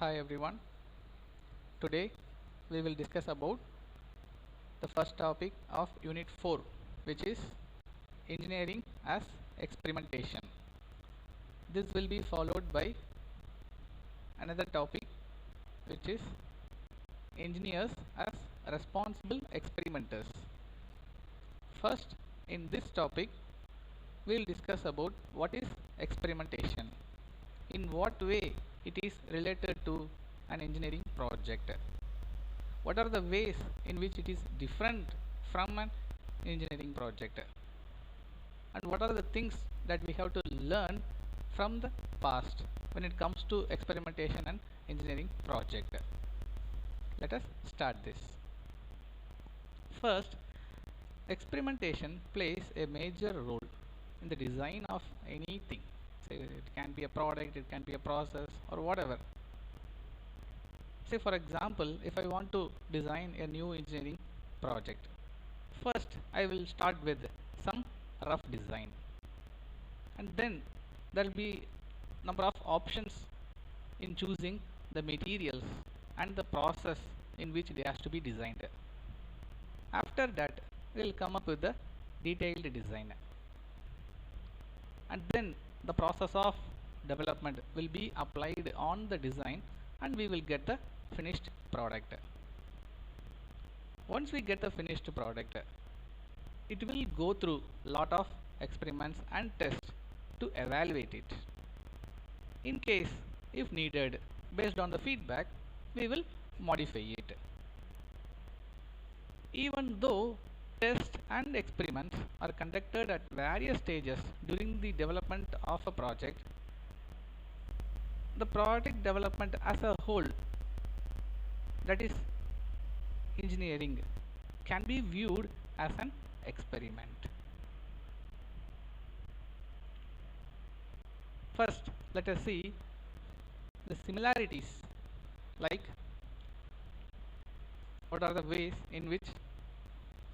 Hi everyone. Today we will discuss about the first topic of Unit 4, which is engineering as experimentation. This will be followed by another topic, which is engineers as responsible experimenters. First, in this topic, we will discuss about what is experimentation, in what way it is related to an engineering project, what are the ways in which it is different from an engineering project, and what are the things that we have to learn from the past when it comes to experimentation and engineering project. Let us start this. First, experimentation plays a major role in the design of anything. Say it can be a product, it can be a process, or whatever. Say for example, if I want to design a new engineering project, first I will start with some rough design, and then there will be number of options in choosing the materials and the process in which they has to be designed. After that, we will come up with the detailed design, and then the process of development will be applied on the design, and we will get the finished product. Once we get the finished product, it will go through lot of experiments and tests to evaluate it. In case if needed, based on the feedback, we will modify it. Even though tests and experiments are conducted at various stages during the development of a project, the project development as a whole, that is engineering, can be viewed as an experiment. First, let us see the similarities, like what are the ways in which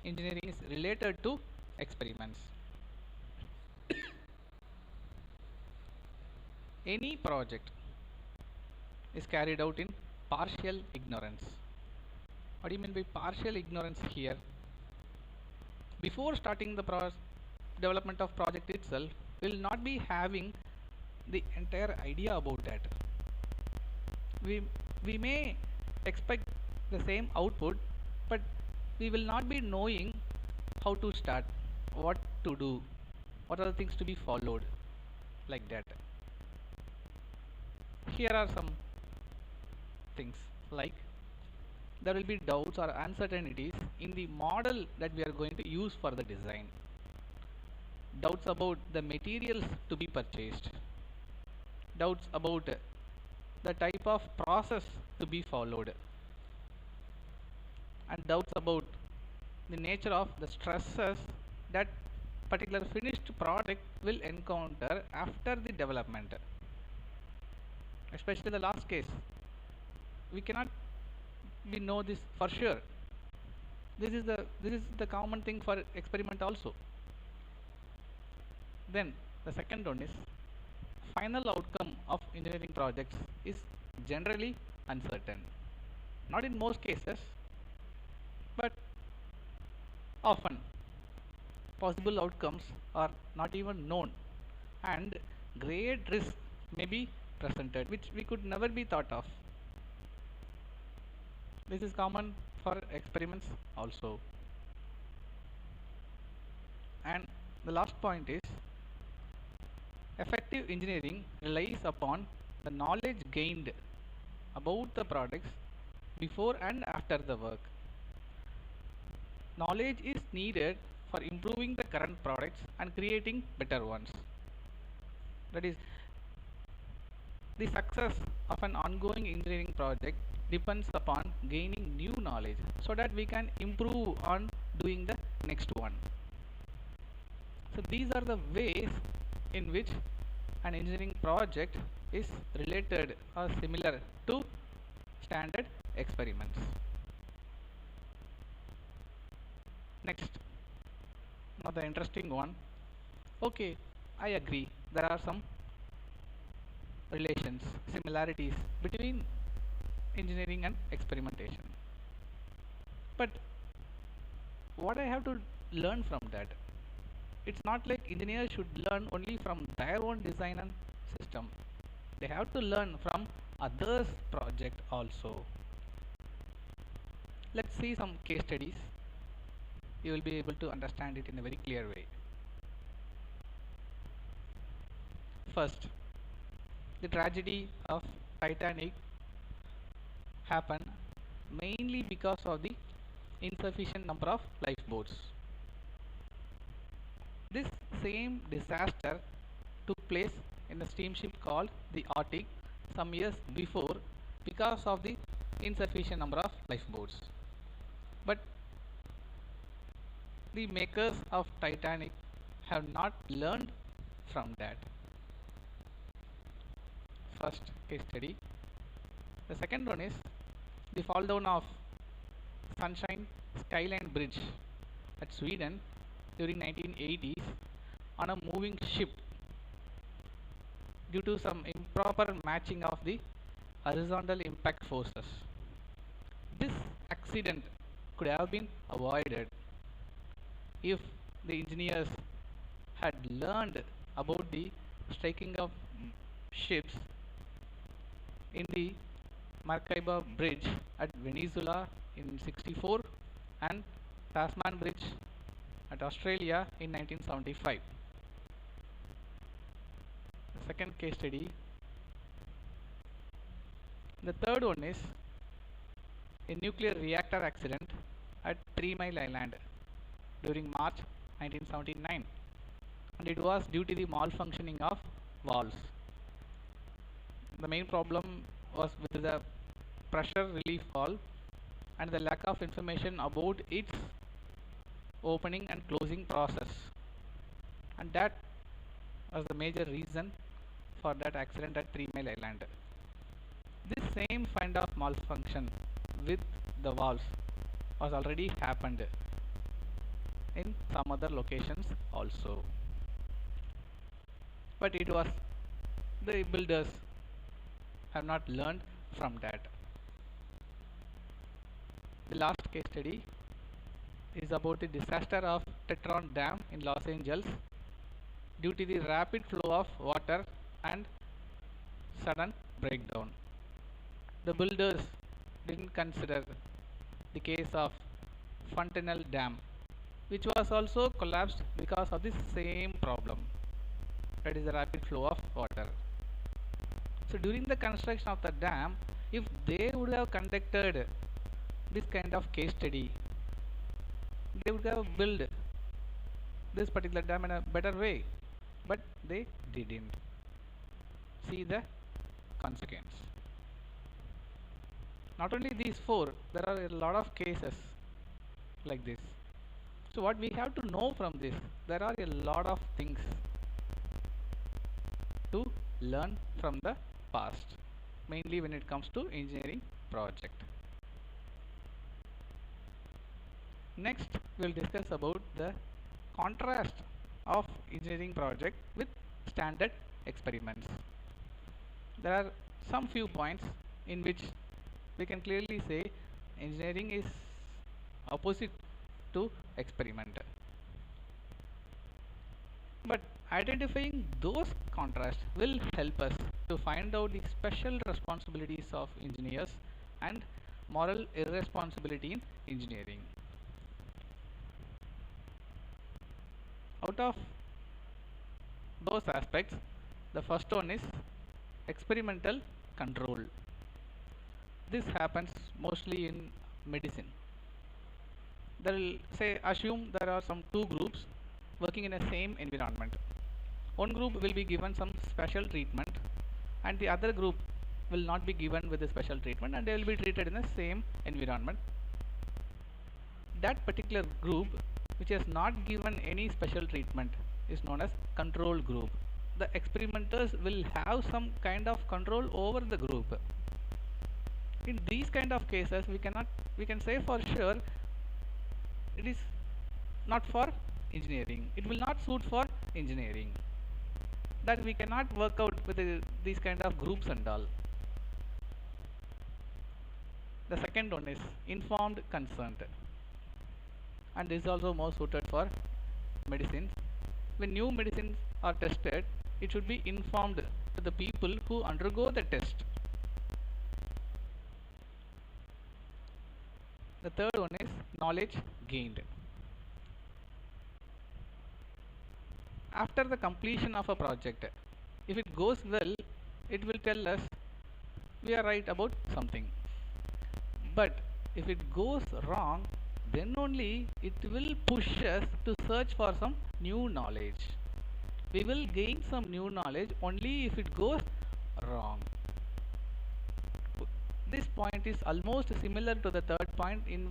engineering is related to experiments. Any project is carried out in partial ignorance. What do you mean by partial ignorance here? Before starting the development of project itself, we will not be having the entire idea about that. We may expect the same output, but we will not be knowing how to start, what to do, what are the things to be followed, like that. Here are some things, like there will be doubts or uncertainties in the model that we are going to use for the design. Doubts about the materials to be purchased, doubts about the type of process to be followed, and doubts about the nature of the stresses that particular finished product will encounter after the development. Especially the last case, we cannot know this for sure. This is the common thing for experiment also. Then the second one is final outcome of engineering projects is generally uncertain. Not in most cases, but often possible outcomes are not even known, and great risk may be presented which we could never be thought of. This is common for experiments also. And the last point is effective engineering relies upon the knowledge gained about the products before and after the work. Knowledge is needed for improving the current products and creating better ones. That is, the success of an ongoing engineering project depends upon gaining new knowledge so that we can improve on doing the next one. So these are the ways in which an engineering project is related or similar to standard experiments. Next, now the interesting one. Okay, I agree. There are some relations, similarities between engineering and experimentation. But what I have to learn from that? It's not like engineers should learn only from their own design and system. They have to learn from others' project also. Let's see some case studies. You will be able to understand it in a very clear way. First, the tragedy of Titanic happened mainly because of the insufficient number of lifeboats. This same disaster took place in a steamship called the Arctic some years before because of the insufficient number of lifeboats. But the makers of Titanic have not learned from that. First case study. The second one is the fall down of Sunshine Skyline Bridge at Sweden during 1980s on a moving ship due to some improper matching of the horizontal impact forces. This accident could have been avoided if the engineers had learned about the striking of ships in the Maracaibo Bridge at Venezuela in 64 and Tasman Bridge at Australia in 1975. The second case study. The third one is a nuclear reactor accident at 3 Mile Island during March 1979, and it was due to the malfunctioning of valves. The main problem was with the pressure relief valve and the lack of information about its opening and closing process, and that was the major reason for that accident at 3 Mile Island. This same kind of malfunction with the valves was already happened in some other locations also, but it was the builders have not learned from that. The last case study is about the disaster of Tetron Dam in Los Angeles due to the rapid flow of water and sudden breakdown. The builders didn't consider the case of Fontenelle Dam, which was also collapsed because of the same problem, that is the rapid flow of water. So during the construction of the dam, if they would have conducted this kind of case study, they would have built this particular dam in a better way, but they didn't. See the consequence. Not only these four, there are a lot of cases like this. So what we have to know from this, there are a lot of things to learn from the past, mainly when it comes to engineering project. Next, we'll discuss about the contrast of engineering project with standard experiments. There are some few points in which we can clearly say engineering is opposite to experiment. But identifying those contrasts will help us to find out the special responsibilities of engineers and moral irresponsibility in engineering. Out of those aspects, the first one is experimental control. This happens mostly in medicine. They'll say, assume there are some two groups working in a same environment. One group will be given some special treatment and the other group will not be given with the special treatment, and they will be treated in the same environment. That particular group which has not given any special treatment is known as control group. The experimenters will have some kind of control over the group. In these kind of cases, we can say for sure it is not for engineering. It will not suit for engineering. That we cannot work out with these kind of groups and all. The second one is informed consent, and this is also more suited for medicines. When new medicines are tested, it should be informed to the people who undergo the test. The third one is knowledge gained. After the completion of a project, if it goes well, it will tell us we are right about something. But if it goes wrong, then only it will push us to search for some new knowledge. We will gain some new knowledge only if it goes wrong. This point is almost similar to the third point. In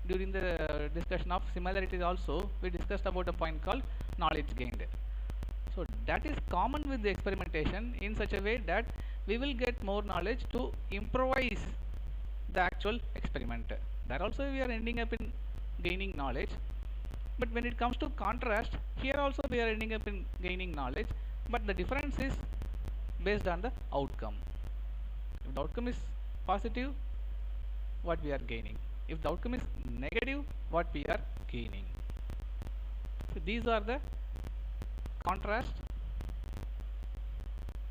during the discussion of similarities also, we discussed about a point called knowledge gained. So that is common with the experimentation in such a way that we will get more knowledge to improvise the actual experiment. There also we are ending up in gaining knowledge. But when it comes to contrast, here also we are ending up in gaining knowledge, but the difference is based on the outcome. If the outcome is positive, what we are gaining. If the outcome is negative, what we are gaining. So these are the contrast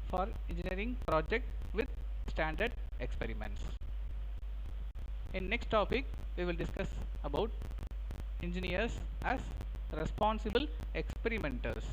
for engineering project with standard experiments. In next topic, we will discuss about engineers as responsible experimenters.